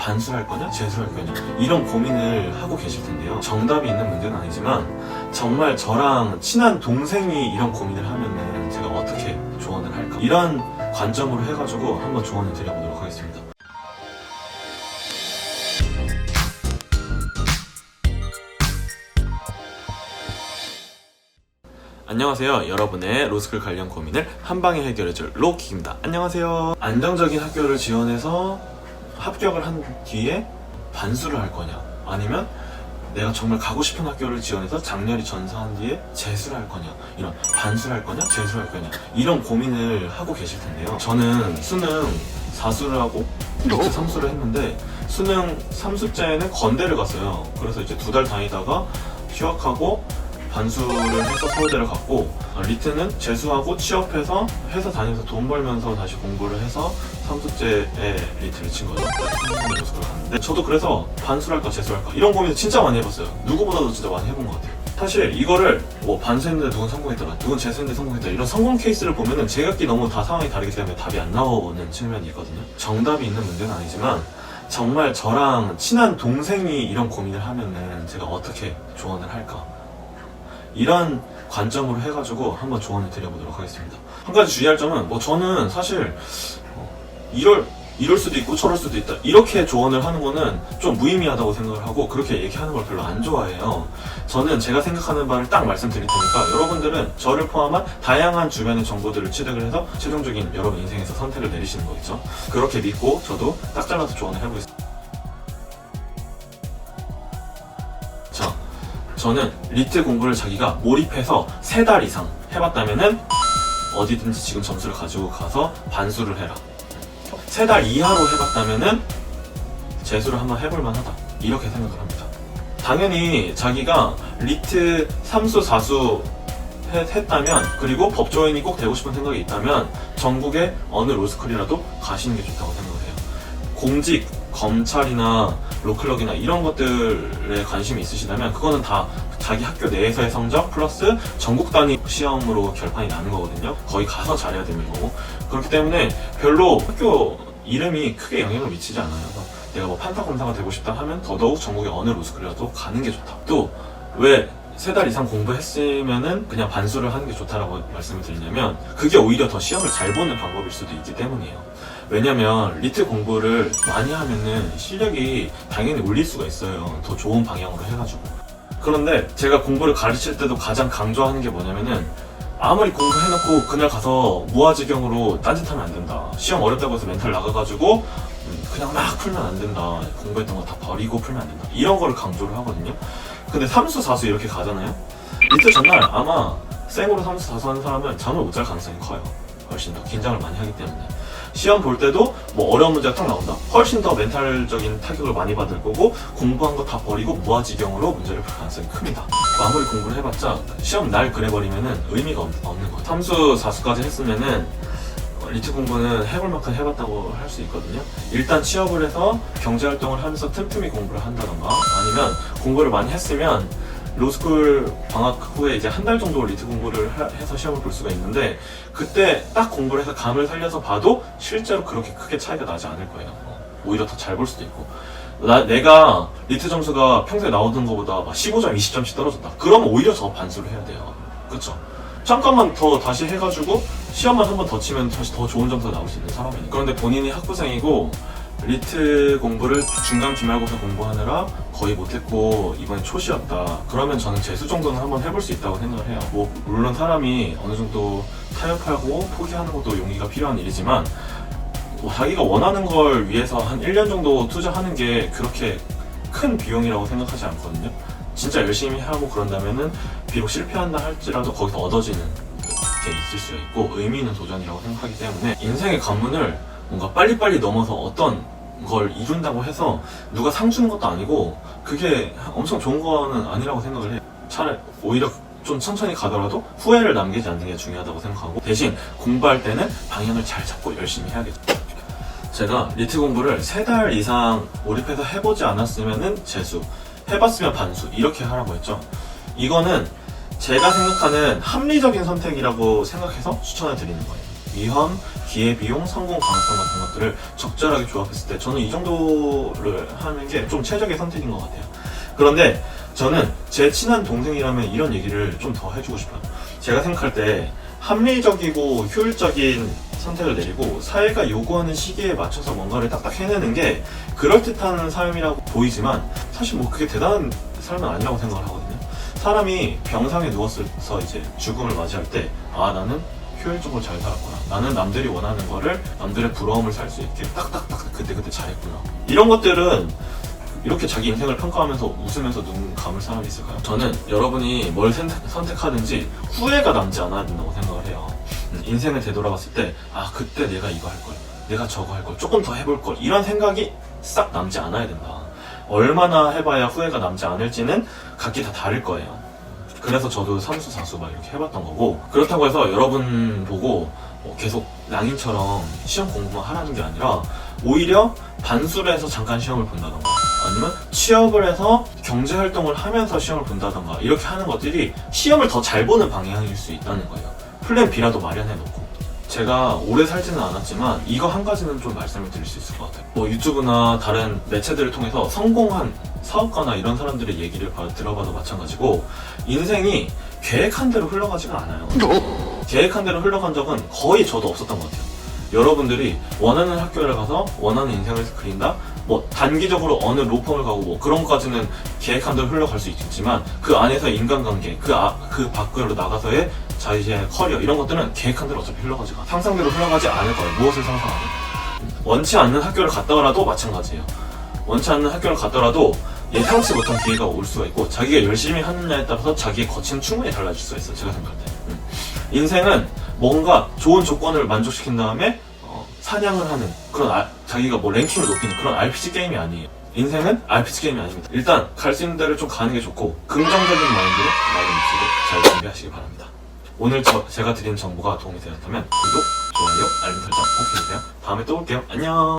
반수할 거냐 재수할 거냐 이런 고민을 하고 계실 텐데요. 정답이 있는 문제는 아니지만 정말 저랑 친한 동생이 이런 고민을 하면은 제가 어떻게 조언을 할까, 이런 관점으로 해가지고 한번 조언을 드려보도록 하겠습니다. 안녕하세요. 여러분의 로스쿨 관련 고민을 한방에 해결해줄 로킥입니다. 안녕하세요. 안정적인 학교를 지원해서 합격을 한 뒤에 반수를 할 거냐, 아니면 내가 정말 가고 싶은 학교를 지원해서 장렬히 전사한 뒤에 재수를 할 거냐, 이런 반수를 할 거냐 재수를 할 거냐 이런 고민을 하고 계실 텐데요. 저는 수능 4수를 하고 리트 3수를 했는데 수능 3수째는 건대를 갔어요. 그래서 이제 2달 다니다가 휴학하고 반수를 해서 서울대를 갔고, 리트는 재수하고 취업해서 회사 다니면서 돈 벌면서 다시 공부를 해서 3수째에 리트를 친 거죠. 갔는데 저도 그래서 반수를 할까 재수를 할까 이런 고민을 진짜 많이 해봤어요. 누구보다도 진짜 많이 해본 것 같아요. 사실 이거를 뭐 반수했는데 누군 성공했더라, 누군 재수했는데 성공했더라, 이런 성공 케이스를 보면은 제각기 너무 다 상황이 다르기 때문에 답이 안 나오는 측면이 있거든요. 정답이 있는 문제는 아니지만 정말 저랑 친한 동생이 이런 고민을 하면은 제가 어떻게 조언을 할까, 이런 관점으로 해가지고 한번 조언을 드려보도록 하겠습니다. 한 가지 주의할 점은, 저는 사실 이럴 수도 있고 저럴 수도 있다 이렇게 조언을 하는 거는 좀 무의미하다고 생각을 하고, 그렇게 얘기하는 걸 별로 안 좋아해요. 저는 제가 생각하는 바를 딱 말씀드릴 테니까 여러분들은 저를 포함한 다양한 주변의 정보들을 취득을 해서 최종적인 여러분 인생에서 선택을 내리시는 거겠죠. 그렇게 믿고 저도 딱 잘라서 조언을 해보겠습니다. 저는 리트 공부를 자기가 몰입해서 3달 이상 해봤다면은 어디든지 지금 점수를 가지고 가서 반수를 해라. 3달 이하로 해봤다면은 재수를 한번 해볼 만하다, 이렇게 생각을 합니다. 당연히 자기가 리트 3수 4수 했다면, 그리고 법조인이 꼭 되고 싶은 생각이 있다면 전국의 어느 로스쿨이라도 가시는 게 좋다고 생각을 해요. 공직, 검찰이나 로클럭이나 이런 것들에 관심이 있으시다면 그거는 다 자기 학교 내에서의 성적 플러스 전국 단위 시험으로 결판이 나는 거거든요. 거기 가서 잘해야 되는 거고, 그렇기 때문에 별로 학교 이름이 크게 영향을 미치지 않아요. 내가 뭐 판사 검사가 되고 싶다 하면 더더욱 전국의 어느 로스쿨이라도 가는 게 좋다. 또 왜 3달 이상 공부했으면은 그냥 반수를 하는 게 좋다라고 말씀을 드리냐면, 그게 오히려 더 시험을 잘 보는 방법일 수도 있기 때문이에요. 왜냐면 리트 공부를 많이 하면은 실력이 당연히 올릴 수가 있어요. 더 좋은 방향으로 해가지고. 그런데 제가 공부를 가르칠 때도 가장 강조하는 게 뭐냐면은, 아무리 공부해놓고 그날 가서 무아지경으로 딴짓하면 안 된다. 시험 어렵다고 해서 멘탈 나가가지고 그냥 막 풀면 안 된다. 공부했던 거 다 버리고 풀면 안 된다. 이런 거를 강조를 하거든요. 근데 3수 4수 이렇게 가잖아요. 리트 전날 아마 생으로 3수 4수 하는 사람은 잠을 못 잘 가능성이 커요. 훨씬 더 긴장을 많이 하기 때문에. 시험 볼 때도 뭐 어려운 문제가 딱 나온다, 훨씬 더 멘탈적인 타격을 많이 받을 거고, 공부한 거 다 버리고 무아지경으로 문제를 풀 가능성이 큽니다. 아무리 공부를 해봤자 시험 날 그래버리면은 의미가 없는 거예요. 3수 4수까지 했으면은 리트 공부는 해볼 만큼 해봤다고 할 수 있거든요. 일단 취업을 해서 경제활동을 하면서 틈틈이 공부를 한다던가, 아니면 공부를 많이 했으면 로스쿨 방학 후에 이제 한 달 정도 리트 공부를 해서 시험을 볼 수가 있는데, 그때 딱 공부를 해서 감을 살려서 봐도 실제로 그렇게 크게 차이가 나지 않을 거예요. 오히려 더 잘 볼 수도 있고. 내가 리트 점수가 평소에 나오던 것보다 막 15점, 20점씩 떨어졌다, 그러면 오히려 더 반수를 해야 돼요. 그쵸? 잠깐만 더 다시 해가지고 시험만 한 번 더 치면 다시 더 좋은 점수가 나올 수 있는 사람이니까. 그런데 본인이 학부생이고 리트 공부를 중간 기말고사 공부하느라 거의 못했고 이번에 초시였다, 그러면 저는 재수 정도는 한번 해볼 수 있다고 생각을 해요. 물론 사람이 어느 정도 타협하고 포기하는 것도 용기가 필요한 일이지만, 자기가 원하는 걸 위해서 한 1년 정도 투자하는 게 그렇게 큰 비용이라고 생각하지 않거든요. 진짜 열심히 하고 그런다면은 비록 실패한다 할지라도 거기서 얻어지는 게 있을 수 있고 의미 있는 도전이라고 생각하기 때문에, 인생의 관문을 뭔가 빨리빨리 넘어서 어떤 걸 이룬다고 해서 누가 상 주는 것도 아니고 그게 엄청 좋은 거는 아니라고 생각을 해요. 차라리 오히려 좀 천천히 가더라도 후회를 남기지 않는 게 중요하다고 생각하고, 대신 공부할 때는 방향을 잘 잡고 열심히 해야겠죠. 제가 리트 공부를 3달 이상 몰입해서 해보지 않았으면 재수, 해봤으면 반수, 이렇게 하라고 했죠. 이거는 제가 생각하는 합리적인 선택이라고 생각해서 추천을 드리는 거예요. 위험, 기회비용, 성공 가능성 같은 것들을 적절하게 조합했을 때 저는 이 정도를 하는 게 좀 최적의 선택인 것 같아요. 그런데 저는 제 친한 동생이라면 이런 얘기를 좀 더 해주고 싶어요. 제가 생각할 때 합리적이고 효율적인 선택을 내리고 사회가 요구하는 시기에 맞춰서 뭔가를 딱딱 해내는 게 그럴듯한 삶이라고 보이지만 사실 뭐 그게 대단한 삶은 아니라고 생각을 하거든요. 사람이 병상에 누웠어서 이제 죽음을 맞이할 때 나는 효율적으로 잘 살았구나, 나는 남들이 원하는 거를 남들의 부러움을 살 수 있게 딱딱딱 그때 잘했구나, 이런 것들은 이렇게 자기 인생을 평가하면서 웃으면서 눈 감을 사람이 있을까요? 저는 여러분이 뭘 선택하든지 후회가 남지 않아야 된다고 생각을 해요. 인생을 되돌아봤을 때 그때 내가 이거 할걸, 내가 저거 할걸, 조금 더 해볼걸, 이런 생각이 싹 남지 않아야 된다. 얼마나 해봐야 후회가 남지 않을지는 각기 다 다를 거예요. 그래서 저도 3수 4수 막 이렇게 해봤던 거고, 그렇다고 해서 여러분 보고 계속 낭인처럼 시험 공부만 하라는 게 아니라 오히려 반수를 해서 잠깐 시험을 본다던가 아니면 취업을 해서 경제활동을 하면서 시험을 본다던가 이렇게 하는 것들이 시험을 더 잘 보는 방향일 수 있다는 거예요. 플랜 B라도 마련해놓고. 제가 오래 살지는 않았지만 이거 한 가지는 좀 말씀을 드릴 수 있을 것 같아요. 뭐 유튜브나 다른 매체들을 통해서 성공한 사업가나 이런 사람들의 얘기를 들어봐도 마찬가지고 인생이 계획한 대로 흘러가지가 않아요. 계획한 대로 흘러간 적은 거의 저도 없었던 것 같아요. 여러분들이 원하는 학교를 가서 원하는 인생을 그린다? 뭐 단기적으로 어느 로펌을 가고 뭐 그런 것까지는 계획한 대로 흘러갈 수 있지만 그 안에서 인간관계, 그 밖으로 나가서의 자신의 커리어 이런 것들은 계획한 대로 어차피 흘러가지가 않아요. 상상대로 흘러가지 않을 거예요. 무엇을 상상하든. 원치 않는 학교를 갔다가라도 마찬가지예요. 원치 않는 학교를 갔더라도 예상치 못한 기회가 올 수가 있고 자기가 열심히 하느냐에 따라서 자기의 거치는 충분히 달라질 수가 있어요. 제가 생각할 때. 인생은 뭔가 좋은 조건을 만족시킨 다음에 사냥을 하는 그런 자기가 뭐 랭킹을 높이는 그런 RPG 게임이 아니에요. 인생은 RPG 게임이 아닙니다. 일단 갈 수 있는 데를 좀 가는 게 좋고 긍정적인 마인드로 나의 입시를 잘 준비하시기 바랍니다. 오늘 제가 드린 정보가 도움이 되었다면 구독, 좋아요, 알림 설정 꼭 해주세요. 다음에 또 올게요. 안녕.